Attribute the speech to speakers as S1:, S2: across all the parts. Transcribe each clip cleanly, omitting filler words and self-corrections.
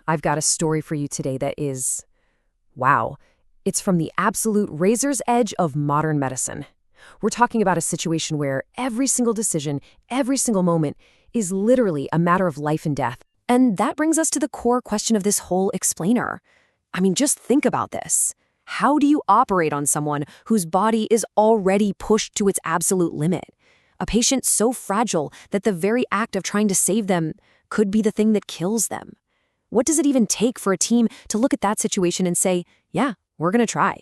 S1: I've got a story for you today that is, wow. It's from the absolute razor's edge of modern medicine. We're talking about a situation where every single decision, every single moment, is literally a matter of life and death. And that brings us to the core question of this whole explainer. I mean, just think about this. How do you operate on someone whose body is already pushed to its absolute limit? A patient so fragile that the very act of trying to save them could be the thing that kills them. What does it even take for a team to look at that situation and say, yeah, we're going to try?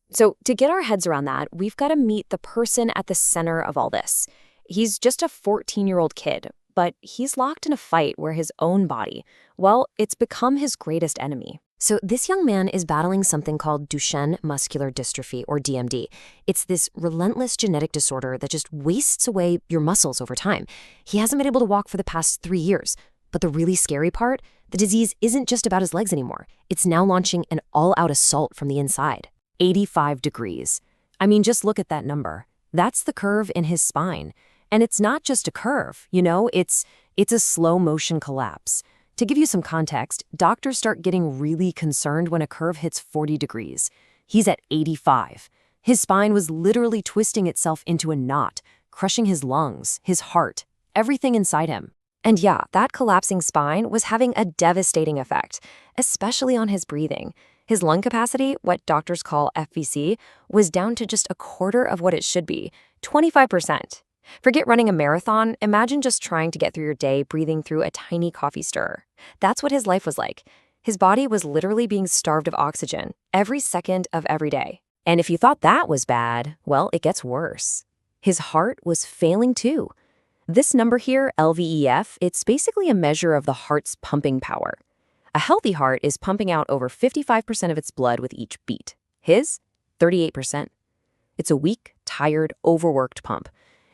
S1: So to get our heads around that, we've got to meet the person at the center of all this. He's just a 14-year-old kid, but he's locked in a fight where his own body, well, it's become his greatest enemy. So this young man is battling something called Duchenne muscular dystrophy, or DMD. It's this relentless genetic disorder that just wastes away your muscles over time. He hasn't been able to walk for the past 3 years. But the really scary part, the disease isn't just about his legs anymore. It's now launching an all-out assault from the inside. 85 degrees. I mean, just look at that number. That's the curve in his spine. And it's not just a curve, it's a slow-motion collapse. To give you some context, doctors start getting really concerned when a curve hits 40 degrees. He's at 85. His spine was literally twisting itself into a knot, crushing his lungs, his heart, everything inside him. And yeah, that collapsing spine was having a devastating effect, especially on his breathing. His lung capacity, what doctors call FVC, was down to just a quarter of what it should be, 25%. Forget running a marathon, imagine just trying to get through your day breathing through a tiny coffee stirrer. That's what his life was like. His body was literally being starved of oxygen every second of every day. And if you thought that was bad, well, it gets worse. His heart was failing too. This number here, LVEF, it's basically a measure of the heart's pumping power. A healthy heart is pumping out over 55% of its blood with each beat. His, 38%. It's a weak, tired, overworked pump.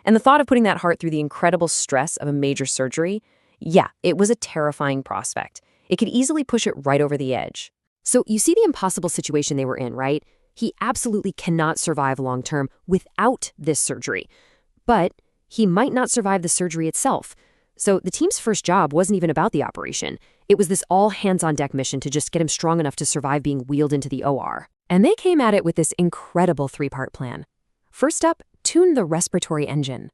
S1: And the thought of putting that heart through the incredible stress of a major surgery, yeah, it was a terrifying prospect. It could easily push it right over the edge. So you see the impossible situation they were in, right? He absolutely cannot survive long-term without this surgery. But he might not survive the surgery itself. So the team's first job wasn't even about the operation. It was this all-hands-on-deck mission to just get him strong enough to survive being wheeled into the OR. And they came at it with this incredible 3-part plan. First up, tune the respiratory engine.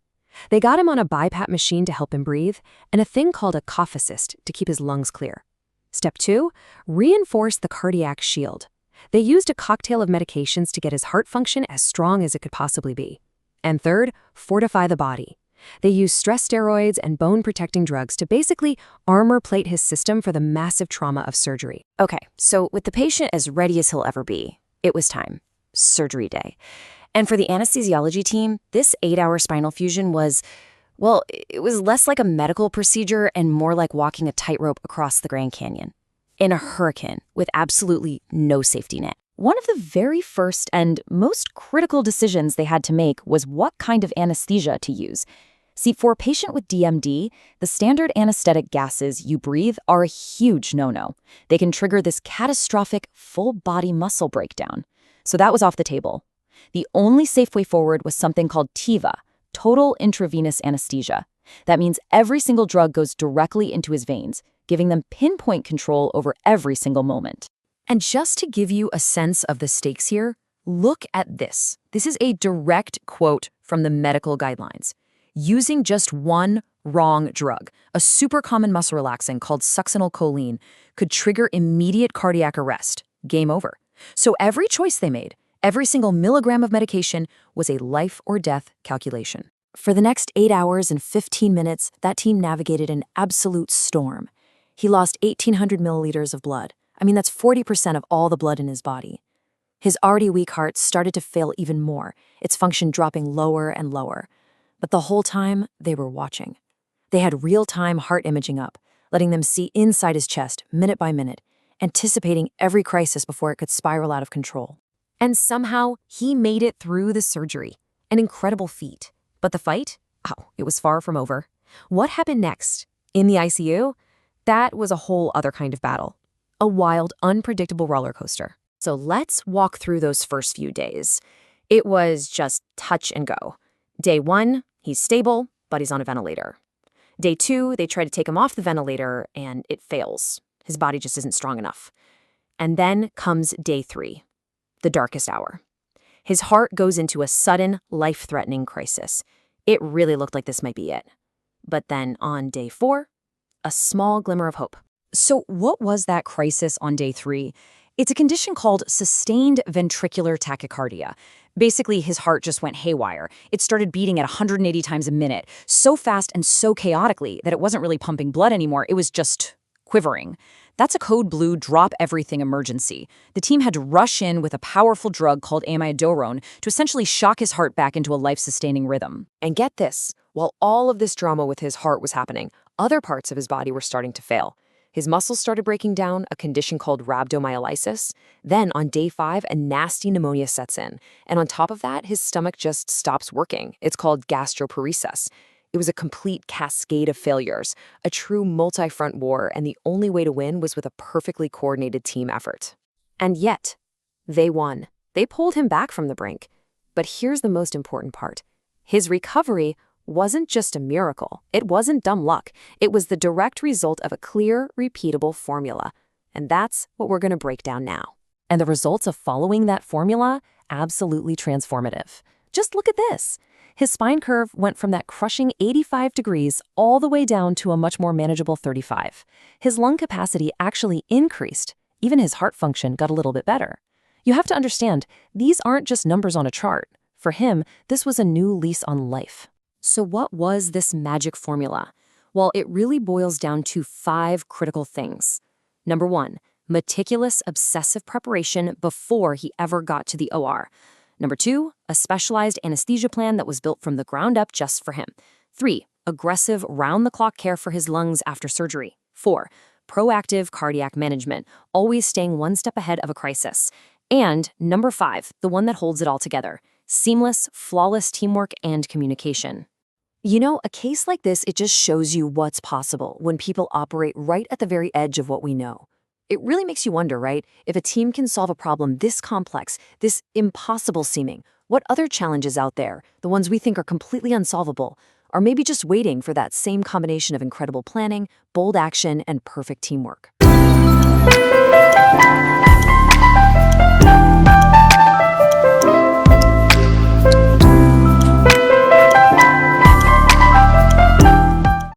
S1: They got him on a BiPAP machine to help him breathe, and a thing called a cough assist to keep his lungs clear. Step 2, reinforce the cardiac shield. They used a cocktail of medications to get his heart function as strong as it could possibly be. And third, fortify the body. They used stress steroids and bone-protecting drugs to basically armor-plate his system for the massive trauma of surgery. Okay, so with the patient as ready as he'll ever be, it was time. Surgery day. And for the anesthesiology team, this 8-hour spinal fusion was, well, it was less like a medical procedure and more like walking a tightrope across the Grand Canyon. In a hurricane with absolutely no safety net. One of the very first and most critical decisions they had to make was what kind of anesthesia to use. See, for a patient with DMD, the standard anesthetic gases you breathe are a huge no-no. They can trigger this catastrophic full-body muscle breakdown. So that was off the table. The only safe way forward was something called TIVA, total intravenous anesthesia. That means every single drug goes directly into his veins, giving them pinpoint control over every single moment. And just to give you a sense of the stakes here, look at this. This is a direct quote from the medical guidelines. Using just one wrong drug, a super common muscle relaxant called succinylcholine, could trigger immediate cardiac arrest. Game over. So every choice they made, every single milligram of medication, was a life or death calculation. For the next 8 hours and 15 minutes, that team navigated an absolute storm. He lost 1,800 milliliters of blood. I mean, that's 40% of all the blood in his body. His already weak heart started to fail even more, its function dropping lower and lower. But the whole time, they were watching. They had real-time heart imaging up, letting them see inside his chest, minute by minute, anticipating every crisis before it could spiral out of control. And somehow, he made it through the surgery. An incredible feat. But the fight? Oh, it was far from over. What happened next? In the ICU? That was a whole other kind of battle. A wild, unpredictable roller coaster. So let's walk through those first few days. It was just touch and go. Day 1, he's stable, but he's on a ventilator. Day 2, they try to take him off the ventilator, and it fails. His body just isn't strong enough. And then comes day 3, the darkest hour. His heart goes into a sudden, life-threatening crisis. It really looked like this might be it. But then on day 4, a small glimmer of hope.
S2: So what was that crisis on day 3? It's a condition called sustained ventricular tachycardia. Basically, his heart just went haywire. It started beating at 180 times a minute, so fast and so chaotically that it wasn't really pumping blood anymore. It was just quivering. That's a code blue drop everything emergency. The team had to rush in with a powerful drug called amiodarone to essentially shock his heart back into a life-sustaining rhythm.
S1: And get this, while all of this drama with his heart was happening, other parts of his body were starting to fail. His muscles started breaking down, a condition called rhabdomyolysis. Then, on day 5, a nasty pneumonia sets in. And on top of that, his stomach just stops working. It's called gastroparesis. It was a complete cascade of failures, a true multi-front war, and the only way to win was with a perfectly coordinated team effort. And yet, they won. They pulled him back from the brink. But here's the most important part. His recovery wasn't just a miracle. It wasn't dumb luck. It was the direct result of a clear, repeatable formula. And that's what we're going to break down now. And the results of following that formula? Absolutely transformative. Just look at this. His spine curve went from that crushing 85 degrees all the way down to a much more manageable 35. His lung capacity actually increased. Even his heart function got a little bit better. You have to understand, these aren't just numbers on a chart. For him, this was a new lease on life. So what was this magic formula? Well, it really boils down to 5 critical things. Number 1, meticulous, obsessive preparation before he ever got to the OR. Number 2, a specialized anesthesia plan that was built from the ground up just for him. 3, aggressive, round-the-clock care for his lungs after surgery. 4, proactive cardiac management, always staying one step ahead of a crisis. And number 5, the one that holds it all together, seamless, flawless teamwork and communication. You know, a case like this, it just shows you what's possible when people operate right at the very edge of what we know. It really makes you wonder, right? If a team can solve a problem this complex, this impossible seeming, what other challenges out there, the ones we think are completely unsolvable, are maybe just waiting for that same combination of incredible planning, bold action, and perfect teamwork?